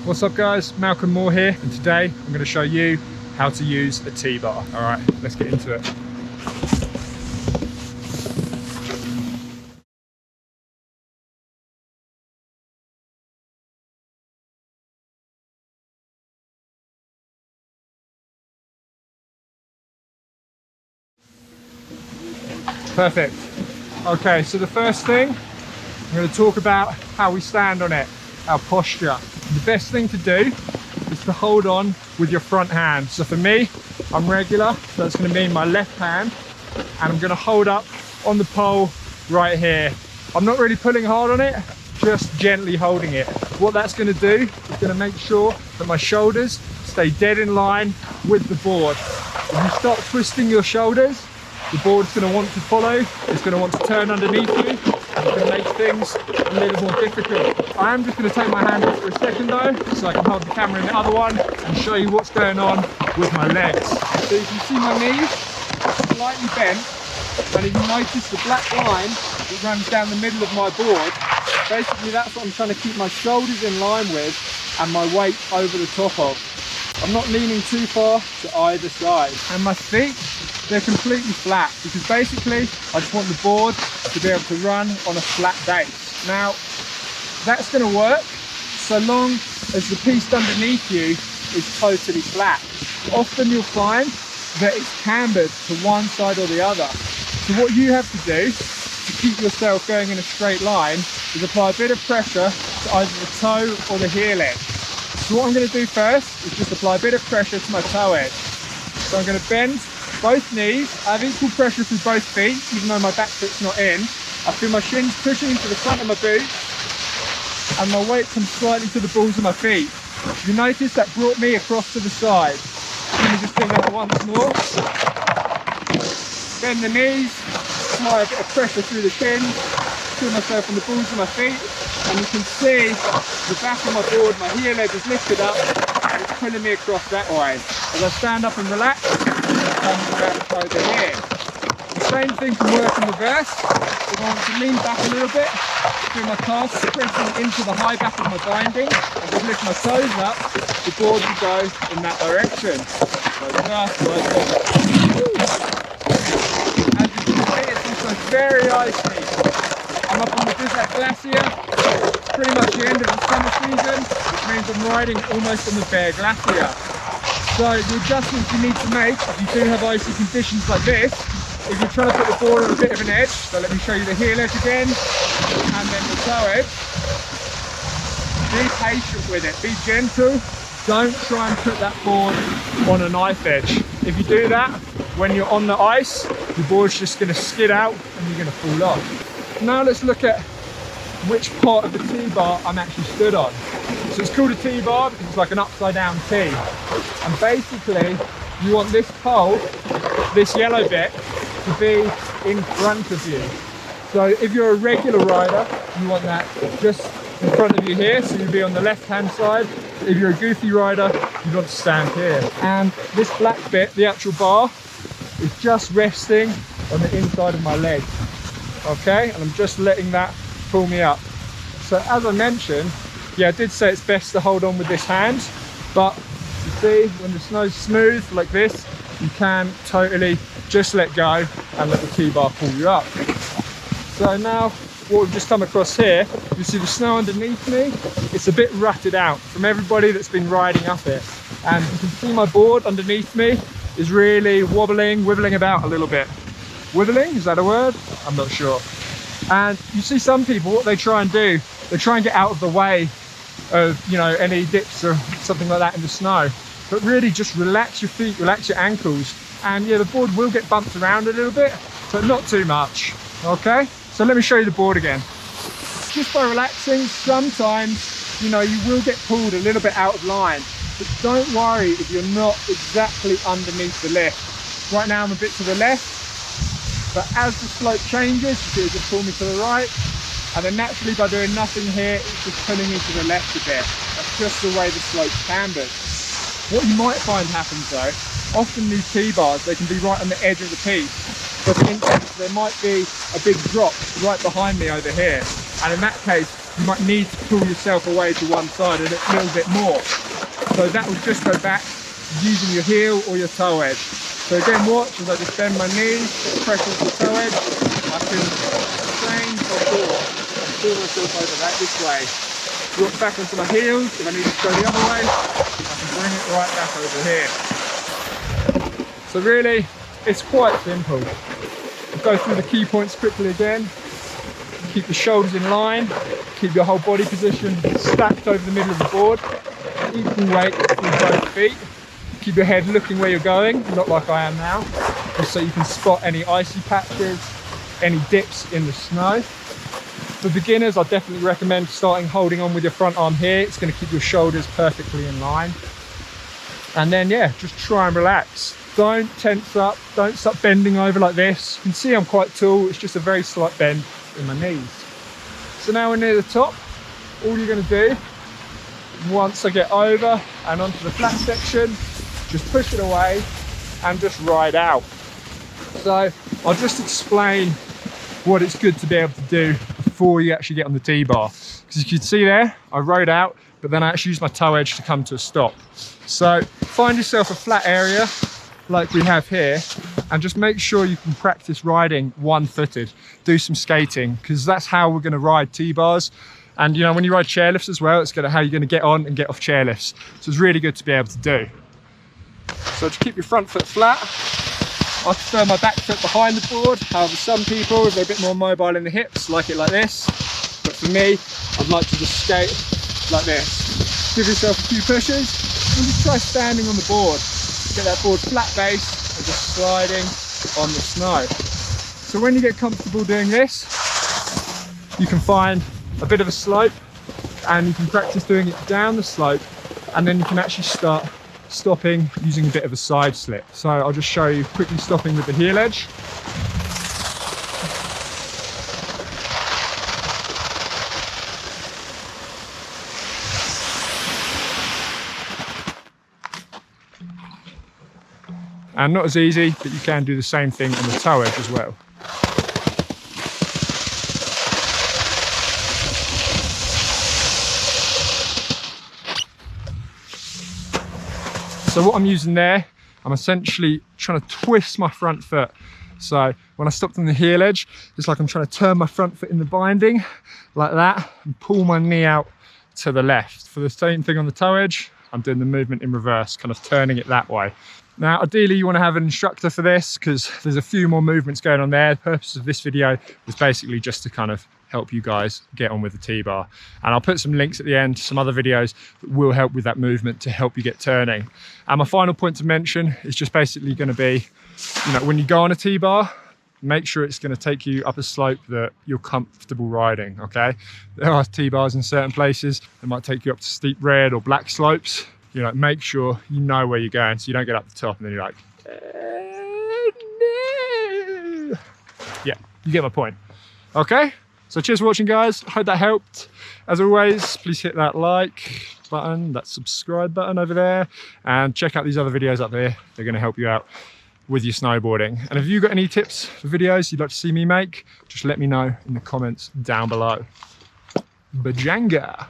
What's up guys, Malcolm Moore here, and today I'm going to show you how to use a T-bar. Alright, let's get into it. Perfect. Okay, so the first thing, I'm going to talk about how we stand on it, our posture. The best thing to do is to hold on with your front hand. So for me, I'm regular, so that's going to mean my left hand, and I'm going to hold up on the pole right here. I'm not really pulling hard on it, just gently holding it. What that's going to do is going to make sure that my shoulders stay dead in line with the board. If you start twisting your shoulders, the board's going to want to follow, it's going to want to turn underneath you, and it's going to make things a little more difficult. I am just going to take my hand off for a second though, so I can hold the camera in the other one and show you what's going on with my legs. So you can see my knees slightly bent, and if you notice the black line that runs down the middle of my board, basically that's what I'm trying to keep my shoulders in line with and my weight over the top of. I'm not leaning too far to either side. And my feet, they're completely flat, because basically I just want the board to be able to run on a flat base. Now that's going to work so long as the piece underneath you is totally flat. Often you'll find that it's cambered to one side or the other. So what you have to do to keep yourself going in a straight line is apply a bit of pressure to either the toe or the heel edge. So what I'm going to do first is just apply a bit of pressure to my toe edge. So I'm going to bend both knees, I have equal pressure through both feet, even though my back foot's not in. I feel my shins pushing into the front of my boot, and my weight comes slightly to the balls of my feet. You notice that brought me across to the side. Let me just do that once more. Bend the knees, apply a bit of pressure through the shins, feel myself on the balls of my feet, and you can see the back of my board, my heel edge is lifted up, and it's pulling me across that way. As I stand up and relax, over here. The same thing can work in reverse. If I want to lean back a little bit, feel my calves pressing into the high back of my binding, and just lift my toes up, the board will go in that direction. So reverse, as you can see, it's also very icy. I'm up on the Bislett Glacier. It's pretty much the end of the summer season, which means I'm riding almost on the bare glacier. So the adjustments you need to make if you do have icy conditions like this, if you're trying to put the board on a bit of an edge, so let me show you the heel edge again, and then the toe edge. Be patient with it, be gentle, don't try and put that board on a knife edge. If you do that, when you're on the ice, the board's just going to skid out and you're going to fall off. Now let's look at which part of the T-bar I'm actually stood on. So it's called a T-bar because it's like an upside down T. And basically, you want this pole, this yellow bit, to be in front of you. So if you're a regular rider, you want that just in front of you here, so you'll be on the left-hand side. If you're a goofy rider, you want to stand here. And this black bit, the actual bar, is just resting on the inside of my leg. Okay, and I'm just letting that pull me up. So as I mentioned, yeah, I did say it's best to hold on with this hand, but you see, when the snow's smooth like this, you can totally just let go and let the T-bar pull you up. So now, what we've just come across here, you see the snow underneath me, it's a bit rutted out from everybody that's been riding up it. And you can see my board underneath me is really wibbling about a little bit. Wibbling, is that a word? I'm not sure. And you see some people, what they try and do, they try and get out of the way of, you know, any dips or something like that in the snow. But really just relax your feet, relax your ankles, and yeah, the board will get bumped around a little bit, but not too much. Okay, so let me show you the board again. Just by relaxing, sometimes, you know, you will get pulled a little bit out of line, but don't worry if you're not exactly underneath the lift. Right now I'm a bit to the left, but as the slope changes, you see it just pull me to the right, and then naturally by doing nothing here, it's just pulling me to the left a bit. That's just the way the slope's cambered. What you might find happens though, often these T-bars, they can be right on the edge of the piece. So for instance, there might be a big drop right behind me over here. And in that case, you might need to pull yourself away to one side a little bit more. So that will just go back using your heel or your toe edge. So again, watch as I just bend my knees, press into the toe edge. I can train for forward and pull myself over that this way. Drop back onto my heels. If I need to go the other way, I can bring it right back over here. So really, it's quite simple. I'll go through the key points quickly again. Keep the shoulders in line, keep your whole body position stacked over the middle of the board, equal weight through both feet. Keep your head looking where you're going, not like I am now, just so you can spot any icy patches, any dips in the snow. For beginners, I definitely recommend starting holding on with your front arm here. It's going to keep your shoulders perfectly in line. And then yeah, just try and relax. Don't tense up, don't start bending over like this. You can see I'm quite tall, it's just a very slight bend in my knees. So now we're near the top. All you're going to do, once I get over and onto the flat section, just push it away and just ride out. So I'll just explain what it's good to be able to do before you actually get on the T-bar. Because you can see there, I rode out, but then I actually used my toe edge to come to a stop. So find yourself a flat area like we have here, and just make sure you can practice riding one-footed. Do some skating, because that's how we're going to ride T-bars. And you know, when you ride chairlifts as well, it's how you're going to get on and get off chairlifts. So it's really good to be able to do. So just keep your front foot flat. I prefer my back foot behind the board. However, some people, if they're a bit more mobile in the hips, like it like this. But for me, I'd like to just skate like this. Give yourself a few pushes and just try standing on the board. Get that board flat base and just sliding on the snow. So when you get comfortable doing this, you can find a bit of a slope and you can practice doing it down the slope, and then you can actually start stopping using a bit of a side slip. So I'll just show you quickly stopping with the heel edge. And not as easy, but you can do the same thing on the toe edge as well. So what I'm using there, I'm essentially trying to twist my front foot. So when I stopped on the heel edge, it's like I'm trying to turn my front foot in the binding, like that, and pull my knee out to the left. For the same thing on the toe edge, I'm doing the movement in reverse, kind of turning it that way. Now, ideally you want to have an instructor for this because there's a few more movements going on there. The purpose of this video was basically just to kind of help you guys get on with the T-bar. And I'll put some links at the end to some other videos that will help with that movement to help you get turning. And my final point to mention is just basically going to be, you know, when you go on a T-bar, make sure it's going to take you up a slope that you're comfortable riding, okay? There are T-bars in certain places that might take you up to steep red or black slopes. You know, make sure you know where you're going so you don't get up the top and then you're like, no. Yeah, you get my point. Okay, so cheers for watching, guys. I hope that helped. As always, please hit that like button, that subscribe button over there, and check out these other videos up there. They're going to help you out with your snowboarding. And if you've got any tips for videos you'd like to see me make, just let me know in the comments down below. Bajanga.